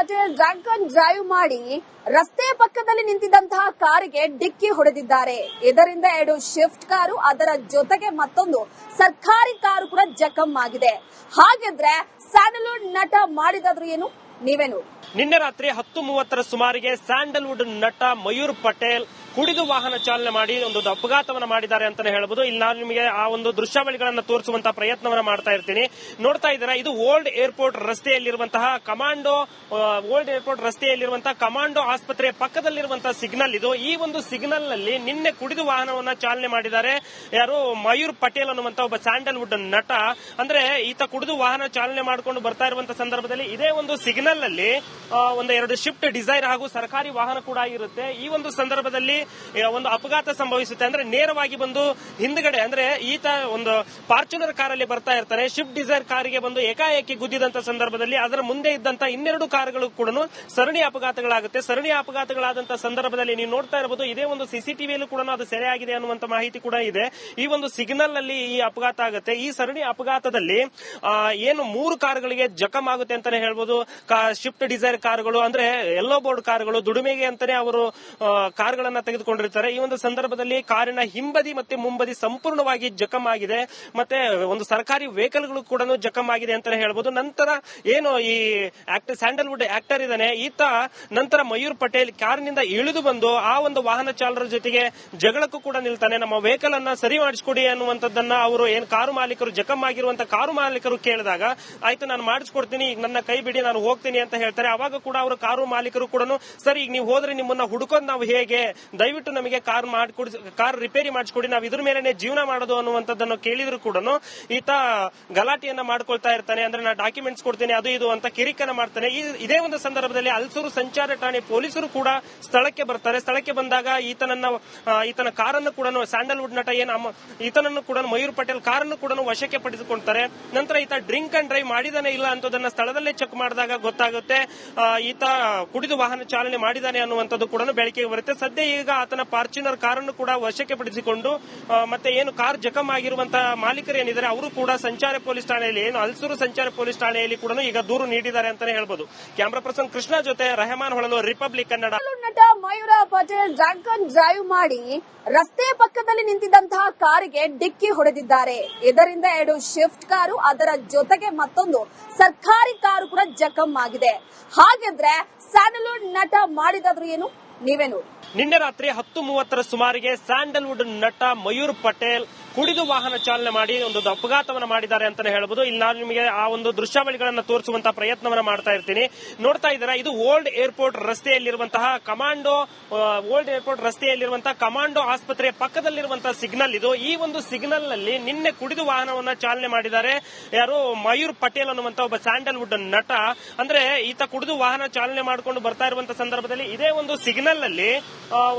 Patel drunk and drive ಮಾಡಿ ರಸ್ತೆ ಪಕ್ಕದಲ್ಲಿ ನಿಂತಿದ್ದಂತಹ ಕಾರಿಗೆ ಡಿಕ್ಕಿ ಹೊಡೆದಿದ್ದಾರೆ. ಇದರಿಂದ 2 ಶಿಫ್ಟ್ ಕಾರು ಅದರ ಜೊತೆಗೆ ಮತ್ತೊಂದು ಸರ್ಕಾರಿ ಕಾರು ಕೂಡ ಜಖಂ ಆಗಿದೆ. ಹಾಗಿದ್ರೆ ಸ್ಯಾಂಡಲ್ವುಡ್ ನಟ ಮಾಡಿದಾದ್ರು ಏನು, ನೀವೇ ನೋಡಿ. ನಿನ್ನೆ ರಾತ್ರಿ 10:30 ಸುಮಾರಿಗೆ ಸ್ಯಾಂಡಲ್ವುಡ್ ನಟ ಮಯೂರ್ ಪಟೇಲ್ ಕುಡಿದು ವಾಹನ ಚಾಲನೆ ಮಾಡಿ ಒಂದು ಅಪಘಾತವನ್ನ ಮಾಡಿದ್ದಾರೆ ಅಂತಾನೆ ಹೇಳ್ಬೋದು. ಇಲ್ಲಿ ನಾನು ನಿಮಗೆ ಆ ಒಂದು ದೃಶ್ಯಾವಳಿಗಳನ್ನ ತೋರಿಸುವಂತಹ ಪ್ರಯತ್ನವನ್ನ ಮಾಡ್ತಾ ಇರ್ತೀನಿ. ನೋಡ್ತಾ ಇದ್ದೀರಾ, ಇದು ಓಲ್ಡ್ ಏರ್ಪೋರ್ಟ್ ರಸ್ತೆಯಲ್ಲಿರುವಂತಹ ಕಮಾಂಡೋ ಆಸ್ಪತ್ರೆಯ ಪಕ್ಕದಲ್ಲಿರುವಂತಹ ಸಿಗ್ನಲ್ ಇದು. ಈ ಒಂದು ಸಿಗ್ನಲ್ ನಲ್ಲಿ ನಿನ್ನೆ ಕುಡಿದು ವಾಹನವನ್ನ ಚಾಲನೆ ಮಾಡಿದ್ದಾರೆ ಯಾರು, ಮಯೂರ್ ಪಟೇಲ್ ಅನ್ನುವಂತ ಒಬ್ಬ ಸ್ಯಾಂಡಲ್ವುಡ್ ನಟ. ಅಂದ್ರೆ ಈತ ಕುಡಿದು ವಾಹನ ಚಾಲನೆ ಮಾಡಿಕೊಂಡು ಬರ್ತಾ ಇರುವಂತಹ ಸಂದರ್ಭದಲ್ಲಿ ಇದೇ ಒಂದು ಸಿಗ್ನಲ್ ನಲ್ಲಿ ಒಂದು 2 ಶಿಫ್ಟ್ ಡಿಸೈರ್ ಹಾಗೂ ಸರ್ಕಾರಿ ವಾಹನ ಕೂಡ ಇರುತ್ತೆ. ಈ ಒಂದು ಸಂದರ್ಭದಲ್ಲಿ ಒಂದು ಅಪಘಾತ ಸಂಭವಿಸುತ್ತೆ. ಅಂದ್ರೆ ನೇರವಾಗಿ ಬಂದು ಹಿಂದ್ಗಡೆ, ಅಂದ್ರೆ ಈತ ಒಂದು ಫಾರ್ಚುನರ್ ಕಾರಲ್ಲಿ ಬರ್ತಾ ಇರ್ತಾನೆ, ಶಿಫ್ಟ್ ಡಿಸೈರ್ ಕಾರಿಗೆ ಬಂದು ಏಕಾಏಕಿ ಗುದ್ದಿದಂತ ಸಂದರ್ಭದಲ್ಲಿ ಅದರ ಮುಂದೆ ಇದ್ದಂತ 2 ಕಾರುಗಳು ಕೂಡ ಸರಣಿ ಅಪಘಾತಗಳಾಗುತ್ತೆ. ಸರಣಿ ಅಪಘಾತಗಳಾದಂತಹ ಸಂದರ್ಭದಲ್ಲಿ ನೀವು ನೋಡ್ತಾ ಇರಬಹುದು, ಇದೇ ಒಂದು ಸಿಸಿಟಿವಿಯಲ್ಲೂ ಕೂಡ ಅದು ಸೆರೆಯಾಗಿದೆ ಅನ್ನುವಂತ ಮಾಹಿತಿ ಕೂಡ ಇದೆ. ಈ ಒಂದು ಸಿಗ್ನಲ್ ನಲ್ಲಿ ಈ ಅಪಘಾತ ಆಗುತ್ತೆ. ಈ ಸರಣಿ ಅಪಘಾತದಲ್ಲಿ ಏನು 3 ಕಾರುಗಳಿಗೆ ಜಖಂ ಆಗುತ್ತೆ ಅಂತಾನೆ ಹೇಳ್ಬೋದು. ಶಿಫ್ಟ್ ಡಿಸೈರ್ ಕಾರುಗಳು, ಅಂದ್ರೆ ಯೆಲ್ಲೋ ಬೋರ್ಡ್ ಕಾರುಗಳು, ದುಡಿಮೆಗೆ ಅಂತಾನೆ ಅವರು ಕಾರುಗಳನ್ನ ತೆಗೆದುಕೊಂಡಿರ್ತಾರೆ. ಈ ಒಂದು ಸಂದರ್ಭದಲ್ಲಿ ಕಾರಿನ ಹಿಂಬದಿ ಮತ್ತೆ ಮುಂಬದಿ ಸಂಪೂರ್ಣವಾಗಿ ಜಖಂ ಆಗಿದೆ. ಮತ್ತೆ ಒಂದು ಸರ್ಕಾರಿ ವೆಹಿಕಲ್ಗಳು ಕೂಡ ಜಖಂ ಆಗಿದೆ ಅಂತಾನೆ ಹೇಳ್ಬೋದು. ನಂತರ ಏನು ಈ ಸ್ಯಾಂಡಲ್ವುಡ್ ಆಕ್ಟರ್ ಇದ್ದಾನೆ, ಈತ ನಂತರ ಮಯೂರ್ ಪಟೇಲ್ ಕಾರಿನಿಂದ ಇಳಿದು ಬಂದು ಆ ಒಂದು ವಾಹನ ಚಾಲಕರ ಜೊತೆಗೆ ಜಗಳಕ್ಕೂ ಕೂಡ ನಿಲ್ತಾನೆ. ನಮ್ಮ ವೆಹಿಕಲ್ ಅನ್ನ ಸರಿ ಮಾಡಿಸ್ಕೊಡಿ ಅನ್ನುವಂಥದ್ದನ್ನ ಅವರು ಏನು ಕಾರು ಮಾಲೀಕರು, ಜಖಂ ಆಗಿರುವಂತಹ ಕಾರು ಮಾಲೀಕರು ಕೇಳಿದಾಗ, ಆಯ್ತು ನಾನು ಮಾಡಿಸ್ಕೊಡ್ತೀನಿ, ಈಗ ನನ್ನ ಕೈ ಬಿಡಿ, ನಾನು ಹೋಗ್ತೀನಿ ಅಂತ ಹೇಳ್ತಾರೆ. ಅವಾಗ ಕೂಡ ಅವರು ಕಾರು ಮಾಲೀಕರು ಕೂಡ, ಸರಿ ಈಗ ನೀವು ಹೋದ್ರೆ ನಿಮ್ಮನ್ನ ಹುಡುಕೋದು ನಾವು ಹೇಗೆ, ದಯವಿಟ್ಟು ನಮಗೆ ಕಾರ್ ರಿಪೇರಿ ಮಾಡಿಸ್ಕೊಡಿ, ನಾವು ಇದ್ರ ಮೇಲೆ ಜೀವನ ಮಾಡೋದು ಅನ್ನುವಂಥದ್ದನ್ನು ಕೇಳಿದ್ರು ಕೂಡ ಈತ ಗಲಾಟೆಯನ್ನ ಮಾಡ್ಕೊಳ್ತಾ ಇರ್ತಾನೆ. ಅಂದ್ರೆ ನಾನು ಡಾಕ್ಯುಮೆಂಟ್ಸ್ ಕೊಡ್ತೀನಿ, ಅದು ಇದು ಅಂತ ಕಿರಿಕನ ಮಾಡ್ತಾನೆ. ಇದೇ ಒಂದು ಸಂದರ್ಭದಲ್ಲಿ ಹಲಸೂರು ಸಂಚಾರ ಠಾಣೆ ಪೊಲೀಸರು ಕೂಡ ಸ್ಥಳಕ್ಕೆ ಬರ್ತಾರೆ. ಸ್ಥಳಕ್ಕೆ ಬಂದಾಗ ಈತನ ಕಾರನ್ನು ಕೂಡ, ಸ್ಯಾಂಡಲ್ವುಡ್ ನಟ ಈತನನ್ನು ಕೂಡ, ಮಯೂರ್ ಪಟೇಲ್ ಕಾರನ್ನು ಕೂಡ ವಶಕ್ಕೆ ಪಡೆದುಕೊಳ್ತಾರೆ. ನಂತರ ಈತ ಡ್ರಿಂಕ್ ಅಂಡ್ ಡ್ರೈವ್ ಮಾಡಿದಾನೆ ಇಲ್ಲ ಅಂತದನ್ನ ಸ್ಥಳದಲ್ಲೇ ಚೆಕ್ ಮಾಡಿದಾಗ ಗೊತ್ತಾಗುತ್ತೆ ಈತ ಕುಡಿದು ವಾಹನ ಚಾಲನೆ ಮಾಡಿದಾನೆ ಅನ್ನುವಂಥದ್ದು ಕೂಡ ಬೆಳಕಿಗೆ ಬರುತ್ತೆ. ಸದ್ಯ ಈಗ ಆತನ ಫಾರ್ಚುನರ್ ಕಾರನ್ನು ಕೂಡ ವಶಕ್ಕೆ ಪಡಿಸಿಕೊಂಡು, ಮತ್ತೆ ಏನು ಕಾರ್ ಜಖಂ ಆಗಿರುವಂತಹ ಮಾಲೀಕರು ಏನಿದ್ದಾರೆ ಅವರು ಕೂಡ ಸಂಚಾರ ಪೊಲೀಸ್ ಠಾಣೆಯಲ್ಲಿ, ಏನು ಹಲಸೂರು ಸಂಚಾರ ಪೊಲೀಸ್ ಠಾಣೆಯಲ್ಲಿ ಕೂಡ ಈಗ ದೂರು ನೀಡಿದ್ದಾರೆ ಅಂತಾನೆ ಹೇಳ್ಬೋದು. ಕ್ಯಾಮರಾ ಪರ್ಸನ್ ಕೃಷ್ಣ ಜೊತೆ ರೆಹಮಾನ್ ಹೊಳಲು, ರಿಪಬ್ಲಿಕ್ ಕನ್ನಡ. ನಟ Mayura Patel drunk and drive ಮಾಡಿ ರಸ್ತೆ ಪಕ್ಕದಲ್ಲಿ ನಿಂತಿದ್ದಂತಹ ಕಾರಿಗೆ ಡಿಕ್ಕಿ ಹೊಡೆದಿದ್ದಾರೆ. ಇದರಿಂದ 2 ಶಿಫ್ಟ್ ಕಾರು ಅದರ ಜೊತೆಗೆ ಮತ್ತೊಂದು ಸರ್ಕಾರಿ ಕಾರು ಕೂಡ ಜಖಂ ಆಗಿದೆ. ಹಾಗಿದ್ರೆ ಸ್ಯಾಂಡಲ್ವುಡ್ ನಟ ಮಾಡಿದಾದ್ರು ಏನು, ನೀವೇ ನೋಡಿ. ನಿನ್ನೆ ರಾತ್ರಿ 10:30 ಸುಮಾರಿಗೆ ಸ್ಯಾಂಡಲ್ವುಡ್ ನಟ ಮಯೂರ್ ಪಟೇಲ್ ಕುಡಿದು ವಾಹನ ಚಾಲನೆ ಮಾಡಿ ಒಂದು ಅಪಘಾತವನ್ನ ಮಾಡಿದ್ದಾರೆ ಅಂತಾನೆ ಹೇಳ್ಬೋದು. ಇಲ್ಲಿ ನಾನು ನಿಮಗೆ ಆ ಒಂದು ದೃಶ್ಯಾವಳಿಗಳನ್ನ ತೋರಿಸುವಂತಹ ಪ್ರಯತ್ನವನ್ನ ಮಾಡ್ತಾ ಇರ್ತೀನಿ. ನೋಡ್ತಾ ಇದ್ದೀರಾ, ಇದು ಓಲ್ಡ್ ಏರ್ಪೋರ್ಟ್ ರಸ್ತೆಯಲ್ಲಿರುವಂತಹ ಕಮಾಂಡೋ ಆಸ್ಪತ್ರೆಯ ಪಕ್ಕದಲ್ಲಿರುವಂತಹ ಸಿಗ್ನಲ್ ಇದು. ಈ ಒಂದು ಸಿಗ್ನಲ್ ನಲ್ಲಿ ನಿನ್ನೆ ಕುಡಿದು ವಾಹನವನ್ನ ಚಾಲನೆ ಮಾಡಿದ್ದಾರೆ ಯಾರು, ಮಯೂರ್ ಪಟೇಲ್ ಅನ್ನುವಂತ ಒಬ್ಬ ಸ್ಯಾಂಡಲ್ವುಡ್ ನಟ. ಅಂದ್ರೆ ಈತ ಕುಡಿದು ವಾಹನ ಚಾಲನೆ ಮಾಡಿಕೊಂಡು ಬರ್ತಾ ಇರುವಂತಹ ಸಂದರ್ಭದಲ್ಲಿ ಇದೇ ಒಂದು ಸಿಗ್ನಲ್ ನಲ್ಲಿ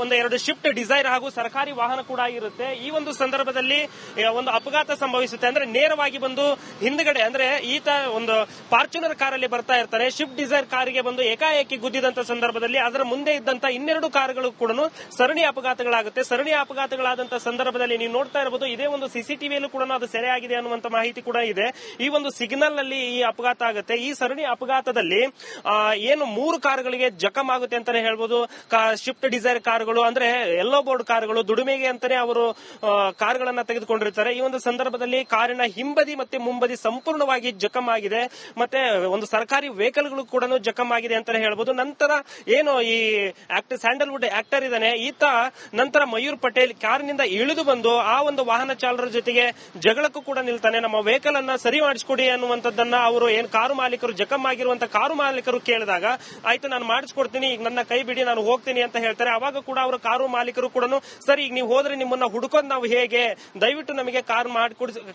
ಒಂದು 2 ಶಿಫ್ಟ್ ಡಿಸೈರ್ ಹಾಗೂ ಸರ್ಕಾರಿ ವಾಹನ ಕೂಡ ಇರುತ್ತೆ. ಈ ಒಂದು ಸಂದರ್ಭದಲ್ಲಿ ಒಂದು ಅಪಘಾತ ಸಂಭವಿಸುತ್ತೆ. ಅಂದ್ರೆ ನೇರವಾಗಿ ಬಂದು ಹಿಂದ್ಗಡೆ, ಅಂದ್ರೆ ಈತ ಒಂದು ಫಾರ್ಚುನರ್ ಕಾರಲ್ಲಿ ಬರ್ತಾ ಇರ್ತಾನೆ, ಶಿಫ್ಟ್ ಡಿಸೈರ್ ಕಾರಿಗೆ ಬಂದು ಏಕಾಏಕಿ ಗುದ್ದಿದಂತ ಸಂದರ್ಭದಲ್ಲಿ ಅದರ ಮುಂದೆ ಇದ್ದಂತ 2 ಕಾರುಗಳು ಕೂಡ ಸರಣಿ ಅಪಘಾತಗಳಾಗುತ್ತೆ. ಸರಣಿ ಅಪಘಾತಗಳಾದಂತಹ ಸಂದರ್ಭದಲ್ಲಿ ನೀವು ನೋಡ್ತಾ ಇರಬಹುದು, ಇದೇ ಒಂದು ಸಿಸಿಟಿವಿಯಲ್ಲೂ ಕೂಡ ಅದು ಸೆರೆಯಾಗಿದೆ ಅನ್ನುವಂತ ಮಾಹಿತಿ ಕೂಡ ಇದೆ. ಈ ಒಂದು ಸಿಗ್ನಲ್ ನಲ್ಲಿ ಈ ಅಪಘಾತ ಆಗುತ್ತೆ. ಈ ಸರಣಿ ಅಪಘಾತದಲ್ಲಿ ಏನು 3 ಕಾರುಗಳಿಗೆ ಜಖಂ ಆಗುತ್ತೆ ಅಂತಾನೆ ಹೇಳ್ಬೋದು. ಶಿಫ್ಟ್ ಡಿಸೈರ್ ಕಾರುಗಳು, ಅಂದ್ರೆ ಯೆಲ್ಲೋ ಬೋರ್ಡ್ ಕಾರುಗಳು, ದುಡಿಮೆಗೆ ಅಂತಾನೆ ಅವರು ಕಾರುಗಳನ್ನ ತೆಗೆದುಕೊಂಡಿರ್ತಾರೆ. ಈ ಒಂದು ಸಂದರ್ಭದಲ್ಲಿ ಕಾರಿನ ಹಿಂಬದಿ ಮತ್ತೆ ಮುಂಬದಿ ಸಂಪೂರ್ಣವಾಗಿ ಜಖಂ ಆಗಿದೆ. ಮತ್ತೆ ಒಂದು ಸರ್ಕಾರಿ ವೆಹಿಕಲ್ಗಳು ಕೂಡ ಜಖಂ ಆಗಿದೆ ಅಂತಾನೆ ಹೇಳ್ಬೋದು. ನಂತರ ಏನು ಈ ಸ್ಯಾಂಡಲ್ವುಡ್ ಆಕ್ಟರ್ ಇದ್ದಾನೆ, ಈತ ನಂತರ ಮಯೂರ್ ಪಟೇಲ್ ಕಾರಿನಿಂದ ಇಳಿದು ಬಂದು ಆ ಒಂದು ವಾಹನ ಚಾಲಕರ ಜೊತೆಗೆ ಜಗಳಕ್ಕೂ ಕೂಡ ನಿಲ್ತಾನೆ. ನಮ್ಮ ವೆಹಿಕಲ್ ಅನ್ನ ಸರಿ ಮಾಡಿಸ್ಕೊಡಿ ಅನ್ನುವಂಥದ್ದನ್ನ ಅವರು ಏನು ಕಾರು ಮಾಲೀಕರು, ಜಖಂ ಆಗಿರುವಂತಹ ಕಾರು ಮಾಲೀಕರು ಕೇಳಿದಾಗ, ಆಯ್ತು ನಾನು ಮಾಡಿಸ್ಕೊಡ್ತೀನಿ, ಈಗ ನನ್ನ ಕೈ ಬಿಡಿ, ನಾನು ಹೋಗ್ತೀನಿ ಅಂತ ಹೇಳ್ತಾರೆ. ಅವಾಗ ಕೂಡ ಅವರು ಕಾರು ಮಾಲೀಕರು ಕೂಡ, ಸರಿ ಈಗ ನೀವು ಹೋದ್ರೆ ನಿಮ್ಮನ್ನ ಹುಡುಕೋದು ನಾವು ಹೇಗೆ, ದಯವಿಟ್ಟು ನಮಗೆ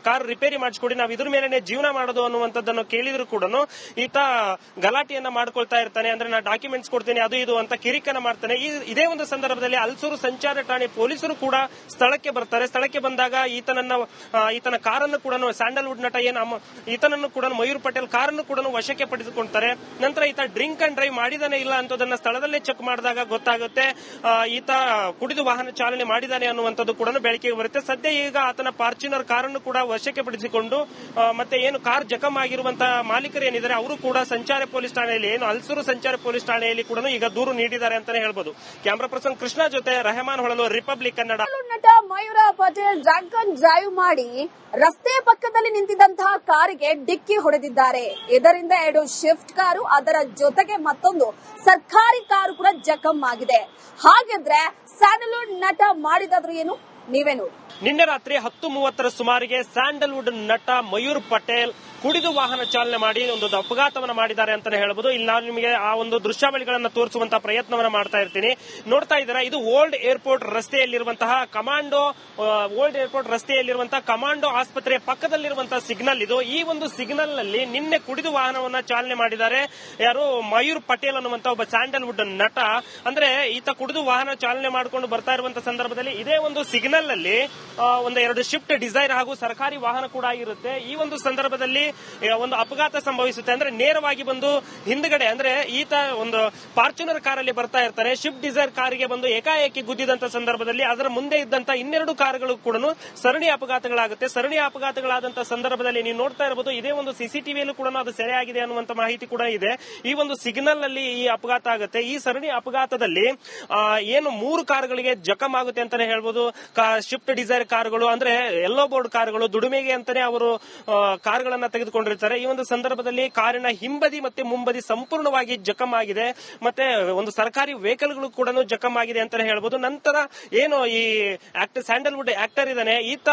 ಕಾರ್ ರಿಪೇರಿ ಮಾಡಿಸ್ಕೊಡಿ, ನಾವು ಇದ್ರ ಮೇಲೆ ಜೀವನ ಮಾಡೋದು ಅನ್ನುವಂಥದ್ದನ್ನು ಕೇಳಿದ್ರು ಕೂಡ ಈತ ಗಲಾಟೆಯನ್ನ ಮಾಡ್ಕೊಳ್ತಾ ಇರ್ತಾನೆ. ಅಂದ್ರೆ ನಾನು ಡಾಕ್ಯುಮೆಂಟ್ಸ್ ಕೊಡ್ತೀನಿ, ಅದು ಇದು ಅಂತ ಕಿರಿಕನ ಮಾಡ್ತಾನೆ. ಇದೇ ಒಂದು ಸಂದರ್ಭದಲ್ಲಿ ಹಲಸೂರು ಸಂಚಾರ ಠಾಣೆ ಪೊಲೀಸರು ಕೂಡ ಸ್ಥಳಕ್ಕೆ ಬರ್ತಾರೆ. ಸ್ಥಳಕ್ಕೆ ಬಂದಾಗ ಈತನ ಕಾರನ್ನು ಕೂಡ, ಸ್ಯಾಂಡಲ್ವುಡ್ ನಟ ಈತನನ್ನು ಕೂಡ, ಮಯೂರ್ ಪಟೇಲ್ ಕಾರನ್ನು ಕೂಡ ವಶಕ್ಕೆ ಪಡೆದುಕೊಳ್ತಾರೆ. ನಂತರ ಈತ ಡ್ರಿಂಕ್ ಅಂಡ್ ಡ್ರೈವ್ ಮಾಡಿದಾನೆ ಇಲ್ಲ ಅಂತದನ್ನ ಸ್ಥಳದಲ್ಲೇ ಚೆಕ್ ಮಾಡಿದಾಗ ಗೊತ್ತಾಗುತ್ತೆ ಈತ ಕುಡಿದು ವಾಹನ ಚಾಲನೆ ಮಾಡಿದಾನೆ ಅನ್ನುವಂಥದ್ದು ಕೂಡ ಬೆಳಕಿಗೆ ಬರುತ್ತೆ. ಸದ್ಯ ಈಗ ಆತನ ಫಾರ್ಚುನರ್ ಕಾರನ್ನು ಕೂಡ ವಶಕ್ಕೆ ಪಡಿಸಿಕೊಂಡು ಮತ್ತೆ ಏನು ಕಾರ್ ಜಖಂ ಆಗಿರುವಂತಹ ಮಾಲೀಕರು ಏನಿದ್ದಾರೆ ಅವರು ಕೂಡ ಸಂಚಾರ ಪೊಲೀಸ್ ಠಾಣೆಯಲ್ಲಿ ಏನು ಹಲಸೂರು ಸಂಚಾರ ಪೊಲೀಸ್ ಠಾಣೆಯಲ್ಲಿ ಕೂಡ ಈಗ ದೂರು ನೀಡಿದ್ದಾರೆ ಅಂತಾನೆ ಹೇಳ್ಬೋದು. ಕ್ಯಾಮರಾ ಪರ್ಸನ್ ಕೃಷ್ಣ ಜೊತೆ ರೆಹಮಾನ್ ಹೊಳಲು, ರಿಪಬ್ಲಿಕ್ ಕನ್ನಡ. ನಟ Mayura Patel drunk and drive ಮಾಡಿ ರಸ್ತೆ ಪಕ್ಕದಲ್ಲಿ ನಿಂತಿದ್ದಂತಹ ಕಾರಿಗೆ ಡಿಕ್ಕಿ ಹೊಡೆದಿದ್ದಾರೆ. ಇದರಿಂದ 2 ಶಿಫ್ಟ್ ಕಾರು ಅದರ ಜೊತೆಗೆ ಮತ್ತೊಂದು ಸರ್ಕಾರಿ ಕಾರು ಕೂಡ ಜಖಂ ಆಗಿದೆ. ಹಾಗಿದ್ರೆ ಸ್ಯಾಂಡಲ್ವುಡ್ ನಟ ಮಾಡಿದಾದ್ರೂ ಏನು, ನೀವೇ ನೋಡಿ. ನಿನ್ನೆ ರಾತ್ರಿ 10:30 ಸುಮಾರಿಗೆ ಸ್ಯಾಂಡಲ್ವುಡ್ ನಟ ಮಯೂರ್ ಪಟೇಲ್ ಕುಡಿದು ವಾಹನ ಚಾಲನೆ ಮಾಡಿ ಒಂದು ಅಪಘಾತವನ್ನ ಮಾಡಿದ್ದಾರೆ ಅಂತಾನೆ ಹೇಳ್ಬೋದು. ಇಲ್ಲಿ ನಾನು ನಿಮಗೆ ಆ ಒಂದು ದೃಶ್ಯಾವಳಿಗಳನ್ನ ತೋರಿಸುವಂತಹ ಪ್ರಯತ್ನವನ್ನ ಮಾಡ್ತಾ ಇರ್ತೀನಿ. ನೋಡ್ತಾ ಇದ್ದೀರಾ, ಇದು ಓಲ್ಡ್ ಏರ್ಪೋರ್ಟ್ ರಸ್ತೆಯಲ್ಲಿರುವಂತಹ ಕಮಾಂಡೋ ಆಸ್ಪತ್ರೆಯ ಪಕ್ಕದಲ್ಲಿರುವಂತಹ ಸಿಗ್ನಲ್ ಇದು. ಈ ಒಂದು ಸಿಗ್ನಲ್ ನಲ್ಲಿ ನಿನ್ನೆ ಕುಡಿದು ವಾಹನವನ್ನ ಚಾಲನೆ ಮಾಡಿದ್ದಾರೆ ಯಾರು, ಮಯೂರ್ ಪಟೇಲ್ ಅನ್ನುವಂತ ಒಬ್ಬ ಸ್ಯಾಂಡಲ್ವುಡ್ ನಟ. ಅಂದ್ರೆ ಈತ ಕುಡಿದು ವಾಹನ ಚಾಲನೆ ಮಾಡಿಕೊಂಡು ಬರ್ತಾ ಇರುವಂತಹ ಸಂದರ್ಭದಲ್ಲಿ ಇದೇ ಒಂದು ಸಿಗ್ನಲ್ ಅಲ್ಲಿ ಒಂದು 2 ಶಿಫ್ಟ್ ಡಿಸೈರ್ ಹಾಗೂ ಸರ್ಕಾರಿ ವಾಹನ ಕೂಡ ಆಗಿರುತ್ತೆ. ಈ ಒಂದು ಸಂದರ್ಭದಲ್ಲಿ ಒಂದು ಅಪಘಾತ ಸಂಭವಿಸುತ್ತೆ. ಅಂದ್ರೆ ನೇರವಾಗಿ ಬಂದು ಹಿಂದ್ಗಡೆ ಅಂದ್ರೆ ಈತ ಒಂದು ಫಾರ್ಚುನರ್ ಕಾರಲ್ಲಿ ಬರ್ತಾ ಇರ್ತಾನೆ, ಶಿಫ್ಟ್ ಡಿಸೈರ್ ಕಾರಿಗೆ ಬಂದು ಏಕಾಏಕಿ ಗುದ್ದಿದಂತ ಸಂದರ್ಭದಲ್ಲಿ ಅದರ ಮುಂದೆ ಇದ್ದಂತ 2 ಕಾರುಗಳು ಕೂಡ ಸರಣಿ ಅಪಘಾತಗಳಾಗುತ್ತೆ. ಸರಣಿ ಅಪಘಾತಗಳಾದಂತಹ ಸಂದರ್ಭದಲ್ಲಿ ನೀವು ನೋಡ್ತಾ ಇರಬಹುದು, ಇದೇ ಒಂದು ಸಿಸಿಟಿವಿಯಲ್ಲೂ ಕೂಡ ಅದು ಸೆರೆಯಾಗಿದೆ ಅನ್ನುವಂತ ಮಾಹಿತಿ ಕೂಡ ಇದೆ. ಈ ಒಂದು ಸಿಗ್ನಲ್ ನಲ್ಲಿ ಈ ಅಪಘಾತ ಆಗುತ್ತೆ. ಈ ಸರಣಿ ಅಪಘಾತದಲ್ಲಿ ಏನು 3 ಕಾರುಗಳಿಗೆ ಜಖಂ ಆಗುತ್ತೆ ಅಂತಾನೆ ಹೇಳ್ಬೋದು. ಶಿಫ್ಟ್ ಡಿಸೈರ್ ಕಾರುಗಳು ಅಂದ್ರೆ ಯೆಲ್ಲೋ ಬೋರ್ಡ್ ಕಾರುಗಳು ದುಡಿಮೆಗೆ ಅಂತಾನೆ ಅವರು ಕಾರುಗಳನ್ನ ತೆಗೆದುಕೊಂಡಿರ್ತಾರೆ. ಈ ಒಂದು ಸಂದರ್ಭದಲ್ಲಿ ಕಾರಿನ ಹಿಂಬದಿ ಮತ್ತೆ ಮುಂಬದಿ ಸಂಪೂರ್ಣವಾಗಿ ಜಖಂ ಆಗಿದೆ. ಮತ್ತೆ ಒಂದು ಸರ್ಕಾರಿ ವೆಹಿಕಲ್ಗಳು ಕೂಡ ಜಖಂ ಆಗಿದೆ ಅಂತಾನೆ ಹೇಳ್ಬೋದು. ನಂತರ ಏನು ಈ ಸ್ಯಾಂಡಲ್ವುಡ್ ಆಕ್ಟರ್ ಇದ್ದಾನೆ, ಈತ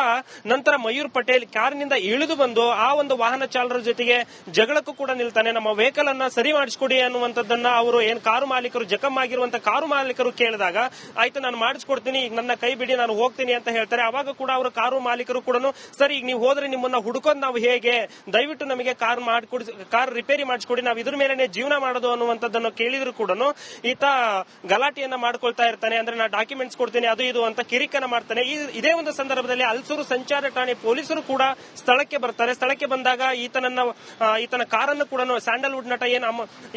ನಂತರ ಮಯೂರ್ ಪಟೇಲ್ ಕಾರಿನಿಂದ ಇಳಿದು ಬಂದು ಆ ಒಂದು ವಾಹನ ಚಾಲಕರ ಜೊತೆಗೆ ಜಗಳಕ್ಕೂ ಕೂಡ ನಿಲ್ತಾನೆ. ನಮ್ಮ ವೆಹಿಕಲ್ ಅನ್ನ ಸರಿ ಮಾಡಿಸ್ಕೊಡಿ ಅನ್ನುವಂಥದ್ದನ್ನ ಅವರು ಏನು ಕಾರು ಮಾಲೀಕರು ಜಖಂ ಆಗಿರುವಂತಹ ಕಾರು ಮಾಲೀಕರು ಕೇಳಿದಾಗ, ಆಯ್ತು ನಾನು ಮಾಡಿಸ್ಕೊಡ್ತೀನಿ, ಈಗ ನನ್ನ ಕೈ ಬಿಡಿ, ನಾನು ಹೋಗ್ತೀನಿ ಅಂತ ಹೇಳ್ತಾರೆ. ಅವಾಗ ಕೂಡ ಅವರು ಕಾರು ಮಾಲೀಕರು ಕೂಡ ಸರಿ, ಈಗ ನೀವು ಹೋದ್ರೆ ನಿಮ್ಮನ್ನ ಹುಡುಕೋದು ನಾವು ಹೇಗೆ, ದಯವಿಟ್ಟು ನಮಗೆ ಕಾರ್ ರಿಪೇರಿ ಮಾಡಿಸ್ಕೊಡಿ, ನಾವು ಇದ್ರ ಮೇಲೆ ಜೀವನ ಮಾಡೋದು ಅನ್ನುವಂಥದ್ದನ್ನು ಕೇಳಿದ್ರು ಕೂಡ ಈತ ಗಲಾಟೆಯನ್ನ ಮಾಡ್ಕೊಳ್ತಾ ಇರ್ತಾನೆ. ಅಂದ್ರೆ ನಾ ಡಾಕ್ಯುಮೆಂಟ್ಸ್ ಕೊಡ್ತೀನಿ ಅದು ಇದು ಅಂತ ಕಿರಿಕನ ಮಾಡ್ತಾನೆ. ಇದೇ ಒಂದು ಸಂದರ್ಭದಲ್ಲಿ ಹಲಸೂರು ಸಂಚಾರ ಠಾಣೆ ಪೊಲೀಸರು ಕೂಡ ಸ್ಥಳಕ್ಕೆ ಬರ್ತಾರೆ. ಸ್ಥಳಕ್ಕೆ ಬಂದಾಗ ಈತನ ಕಾರನ್ನು ಕೂಡ ಸ್ಯಾಂಡಲ್ವುಡ್ ನಟ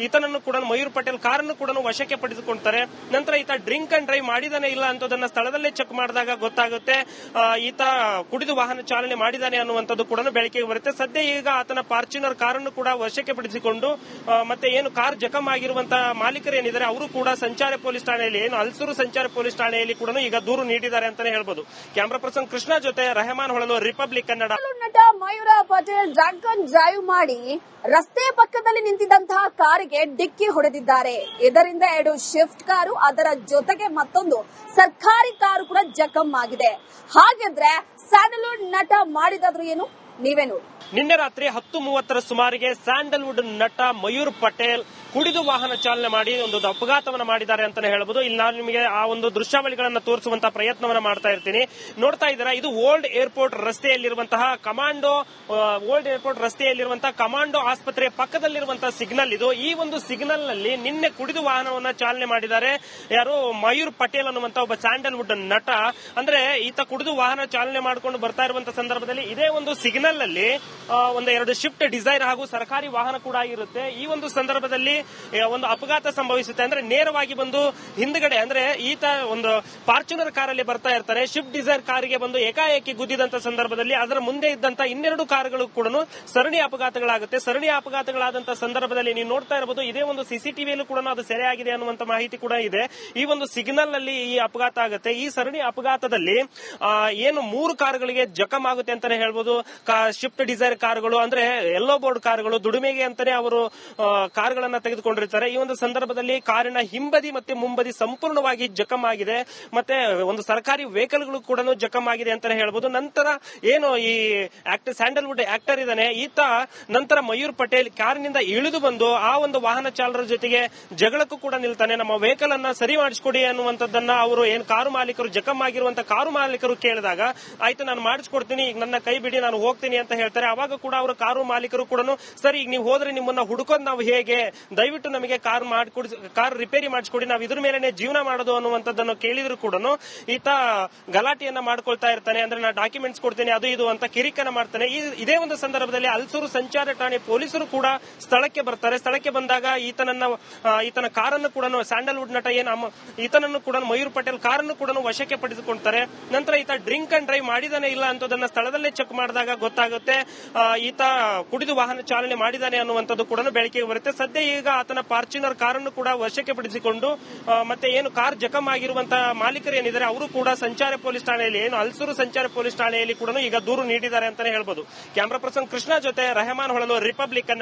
ಈತನನ್ನು ಕೂಡ ಮಯೂರ್ ಪಟೇಲ್ ಕಾರನ್ನು ಕೂಡ ವಶಕ್ಕೆ ಪಡೆದುಕೊಳ್ತಾರೆ. ನಂತರ ಈತ ಡ್ರಿಂಕ್ ಅಂಡ್ ಡ್ರೈವ್ ಮಾಡಿದಾನೆ ಇಲ್ಲ ಅಂತದನ್ನ ಸ್ಥಳದಲ್ಲೇ ಚೆಕ್ ಮಾಡಿದಾಗ ಗೊತ್ತಾಗುತ್ತೆ ಈತ ಕುಡಿದು ವಾಹನ ಚಾಲನೆ ಮಾಡಿದಾನೆ ಅನ್ನುವಂಥದ್ದು ಕೂಡ ಬೆಳಕಿಗೆ ಬರುತ್ತೆ. ಸದ್ಯ ಈಗ ಆತನ ಫಾರ್ಚುನರ್ ಕಾರನ್ನು ಕೂಡ ವಶಕ್ಕೆ ಪಡಿಸಿಕೊಂಡು ಮತ್ತೆ ಏನು ಕಾರ್ ಜಖಂ ಆಗಿರುವಂತಹ ಮಾಲೀಕರು ಏನಿದ್ದಾರೆ ಅವರು ಕೂಡ ಸಂಚಾರ ಪೊಲೀಸ್ ಠಾಣೆಯಲ್ಲಿ ಏನು ಹಲಸೂರು ಸಂಚಾರ ಪೊಲೀಸ್ ಠಾಣೆಯಲ್ಲಿ ಕೂಡ ಈಗ ದೂರು ನೀಡಿದ್ದಾರೆ ಅಂತಾನೆ ಹೇಳ್ಬೋದು. ಕ್ಯಾಮರಾ ಪರ್ಸನ್ ಕೃಷ್ಣ ಜೊತೆ ರೆಹಮಾನ್ ಹೊಳಲು, ರಿಪಬ್ಲಿಕ್ ಕನ್ನಡ. ನಟ Mayura Patel drunk and drive ಮಾಡಿ ರಸ್ತೆ ಪಕ್ಕದಲ್ಲಿ ನಿಂತಿದ್ದಂತಹ ಕಾರಿಗೆ ಡಿಕ್ಕಿ ಹೊಡೆದಿದ್ದಾರೆ. ಇದರಿಂದ 2 ಶಿಫ್ಟ್ ಕಾರು ಅದರ ಜೊತೆಗೆ ಮತ್ತೊಂದು ಸರ್ಕಾರಿ ಕಾರು ಕೂಡ ಜಖಂ ಆಗಿದೆ. ಹಾಗಿದ್ರೆ ಸ್ಯಾಂಡಲ್ವುಡ್ ನಟ ಮಾಡಿದಾದ್ರೂ ಏನು, ನೀವೇ ನೋಡಿ. ನಿನ್ನೆ ರಾತ್ರಿ 10:30 ಸುಮಾರಿಗೆ ಸ್ಯಾಂಡಲ್ವುಡ್ ನಟ ಮಯೂರ್ ಪಟೇಲ್ ಕುಡಿದು ವಾಹನ ಚಾಲನೆ ಮಾಡಿ ಒಂದು ಅಪಘಾತವನ್ನ ಮಾಡಿದ್ದಾರೆ ಅಂತಾನೆ ಹೇಳ್ಬೋದು. ಇಲ್ಲಿ ನಾನು ನಿಮಗೆ ಆ ಒಂದು ದೃಶ್ಯಾವಳಿಗಳನ್ನ ತೋರಿಸುವಂತಹ ಪ್ರಯತ್ನವನ್ನ ಮಾಡ್ತಾ ಇರ್ತೀನಿ. ನೋಡ್ತಾ ಇದ್ದೀರಾ, ಇದು ಓಲ್ಡ್ ಏರ್ಪೋರ್ಟ್ ರಸ್ತೆಯಲ್ಲಿರುವಂತಹ ಕಮಾಂಡೋ ಆಸ್ಪತ್ರೆಯ ಪಕ್ಕದಲ್ಲಿರುವಂತಹ ಸಿಗ್ನಲ್ ಇದು. ಈ ಒಂದು ಸಿಗ್ನಲ್ ನಲ್ಲಿ ನಿನ್ನೆ ಕುಡಿದು ವಾಹನವನ್ನ ಚಾಲನೆ ಮಾಡಿದ್ದಾರೆ ಯಾರು, ಮಯೂರ್ ಪಟೇಲ್ ಅನ್ನುವಂತ ಒಬ್ಬ ಸ್ಯಾಂಡಲ್ವುಡ್ ನಟ. ಅಂದ್ರೆ ಈತ ಕುಡಿದು ವಾಹನ ಚಾಲನೆ ಮಾಡಿಕೊಂಡು ಬರ್ತಾ ಇರುವಂತಹ ಸಂದರ್ಭದಲ್ಲಿ ಇದೇ ಒಂದು ಸಿಗ್ನಲ್ ಅಲ್ಲಿ ಒಂದು 2 ಶಿಫ್ಟ್ ಡಿಸೈರ್ ಹಾಗೂ ಸರ್ಕಾರಿ ವಾಹನ ಕೂಡ ಆಗಿರುತ್ತೆ. ಈ ಒಂದು ಸಂದರ್ಭದಲ್ಲಿ ಒಂದು ಅಪಘಾತ ಸಂಭವಿಸುತ್ತೆ. ಅಂದ್ರೆ ನೇರವಾಗಿ ಬಂದು ಹಿಂದ್ಗಡೆ ಅಂದ್ರೆ ಈತ ಒಂದು ಫಾರ್ಚುನರ್ ಕಾರಲ್ಲಿ ಬರ್ತಾ ಇರ್ತಾನೆ, ಶಿಫ್ಟ್ ಡಿಸೈರ್ ಕಾರಿಗೆ ಬಂದು ಏಕಾಏಕಿ ಗುದ್ದಿದಂತ ಸಂದರ್ಭದಲ್ಲಿ ಅದರ ಮುಂದೆ ಇದ್ದಂತ 2 ಕಾರುಗಳು ಕೂಡ ಸರಣಿ ಅಪಘಾತಗಳಾಗುತ್ತೆ. ಸರಣಿ ಅಪಘಾತಗಳಾದಂತಹ ಸಂದರ್ಭದಲ್ಲಿ ನೀವು ನೋಡ್ತಾ ಇರಬಹುದು, ಇದೇ ಒಂದು ಸಿಸಿಟಿವಿಯಲ್ಲೂ ಕೂಡ ಅದು ಸೆರೆಯಾಗಿದೆ ಅನ್ನುವಂತ ಮಾಹಿತಿ ಕೂಡ ಇದೆ. ಈ ಒಂದು ಸಿಗ್ನಲ್ ನಲ್ಲಿ ಈ ಅಪಘಾತ ಆಗುತ್ತೆ. ಈ ಸರಣಿ ಅಪಘಾತದಲ್ಲಿ ಏನು 3 ಕಾರುಗಳಿಗೆ ಜಖಂ ಆಗುತ್ತೆ ಅಂತಾನೆ ಹೇಳ್ಬೋದು. ಶಿಫ್ಟ್ ಡಿಸೈರ್ ಕಾರುಗಳು ಅಂದ್ರೆ ಯೆಲ್ಲೋ ಬೋರ್ಡ್ ಕಾರುಗಳು ದುಡಿಮೆಗೆ ಅಂತಾನೆ ಅವರು ಕಾರುಗಳನ್ನ ತೆಗೆದುಕೊಂಡಿರ್ತಾರೆ. ಈ ಒಂದು ಸಂದರ್ಭದಲ್ಲಿ ಕಾರಿನ ಹಿಂಬದಿ ಮತ್ತೆ ಮುಂಬದಿ ಸಂಪೂರ್ಣವಾಗಿ ಜಖಂ ಆಗಿದೆ. ಮತ್ತೆ ಒಂದು ಸರ್ಕಾರಿ ವೆಹಿಕಲ್ಗಳು ಕೂಡ ಜಖಂ ಆಗಿದೆ ಅಂತಾನೆ ಹೇಳ್ಬೋದು. ನಂತರ ಏನು ಈ ಸ್ಯಾಂಡಲ್ವುಡ್ ಆಕ್ಟರ್ ಇದ್ದಾನೆ, ಈತ ನಂತರ ಮಯೂರ್ ಪಟೇಲ್ ಕಾರಿನಿಂದ ಇಳಿದು ಬಂದು ಆ ಒಂದು ವಾಹನ ಚಾಲಕರ ಜೊತೆಗೆ ಜಗಳಕ್ಕೂ ಕೂಡ ನಿಲ್ತಾನೆ. ನಮ್ಮ ವೆಹಿಕಲ್ ಅನ್ನ ಸರಿ ಮಾಡಿಸ್ಕೊಡಿ ಅನ್ನುವಂಥದ್ದನ್ನ ಅವರು ಏನು ಕಾರು ಮಾಲೀಕರು ಜಖಂ ಆಗಿರುವಂತಹ ಕಾರು ಮಾಲೀಕರು ಕೇಳಿದಾಗ, ಆಯ್ತು ನಾನು ಮಾಡಿಸ್ಕೊಡ್ತೀನಿ, ಈಗ ನನ್ನ ಕೈ ಬಿಡಿ, ನಾನು ಹೋಗ್ತೀನಿ ಅಂತ ಹೇಳ್ತಾರೆ. ಅವಾಗ ಕೂಡ ಅವರು ಕಾರು ಮಾಲೀಕರು ಕೂಡ ಸರಿ, ಈಗ ನೀವು ಹೋದ್ರೆ ನಿಮ್ಮನ್ನ ಹುಡುಕೋದು ನಾವು ಹೇಗೆ, ದಯವಿಟ್ಟು ನಮಗೆ ಕಾರ್ ರಿಪೇರಿ ಮಾಡಿಸ್ಕೊಡಿ, ನಾವು ಇದ್ರ ಮೇಲೆ ಜೀವನ ಮಾಡೋದು ಅನ್ನುವಂಥದ್ದನ್ನು ಕೇಳಿದ್ರು ಕೂಡ ಈತ ಗಲಾಟೆಯನ್ನ ಮಾಡ್ಕೊಳ್ತಾ ಇರ್ತಾನೆ. ಅಂದ್ರೆ ನಾ ಡಾಕ್ಯುಮೆಂಟ್ಸ್ ಕೊಡ್ತೇನೆ ಅದು ಇದು ಅಂತ ಕಿರಿಕನ ಮಾಡ್ತಾನೆ. ಇದೇ ಒಂದು ಸಂದರ್ಭದಲ್ಲಿ ಹಲಸೂರು ಸಂಚಾರ ಠಾಣೆ ಪೊಲೀಸರು ಕೂಡ ಸ್ಥಳಕ್ಕೆ ಬರ್ತಾರೆ. ಸ್ಥಳಕ್ಕೆ ಬಂದಾಗ ಈತನ ಕಾರನ್ನು ಕೂಡ ಸ್ಯಾಂಡಲ್ವುಡ್ ನಟ ಈತನನ್ನು ಕೂಡ ಮಯೂರ್ ಪಟೇಲ್ ಕಾರನ್ನು ಕೂಡ ವಶಕ್ಕೆ ಪಡೆದುಕೊಳ್ತಾರೆ. ನಂತರ ಈತ ಡ್ರಿಂಕ್ ಅಂಡ್ ಡ್ರೈವ್ ಮಾಡಿದಾನೆ ಇಲ್ಲ ಅಂತದನ್ನ ಸ್ಥಳದಲ್ಲೇ ಚೆಕ್ ಮಾಡಿದಾಗ ಗೊತ್ತಾಗುತ್ತೆ ಈತ ಕುಡಿದು ವಾಹನ ಚಾಲನೆ ಮಾಡಿದಾನೆ ಅನ್ನುವಂಥದ್ದು ಕೂಡ ಬೆಳಕಿಗೆ ಬರುತ್ತೆ. ಸದ್ಯ ಈಗ ಆತನ ಫಾರ್ಚುನರ್ ಕಾರನ್ನು ಕೂಡ ವಶಕ್ಕೆ ಪಡಿಸಿಕೊಂಡು ಮತ್ತೆ ಏನು ಕಾರ್ ಜಖಂ ಆಗಿರುವಂತಹ ಮಾಲೀಕರು ಏನಿದ್ದಾರೆ ಅವರು ಕೂಡ ಸಂಚಾರ ಪೊಲೀಸ್ ಠಾಣೆಯಲ್ಲಿ ಹಲಸೂರು ಸಂಚಾರ ಪೊಲೀಸ್ ಠಾಣೆಯಲ್ಲಿ ಕೂಡ ಈಗ ದೂರು ನೀಡಿದ್ದಾರೆ ಅಂತಾನೆ ಹೇಳ್ಬೋದು. ಕ್ಯಾಮರಾ ಪರ್ಸನ್ ಕೃಷ್ಣ ಜೊತೆ ರೆಹಮಾನ್ ಹೊಳಲು, ರಿಪಬ್ಲಿಕ್ ಕನ್ನಡ.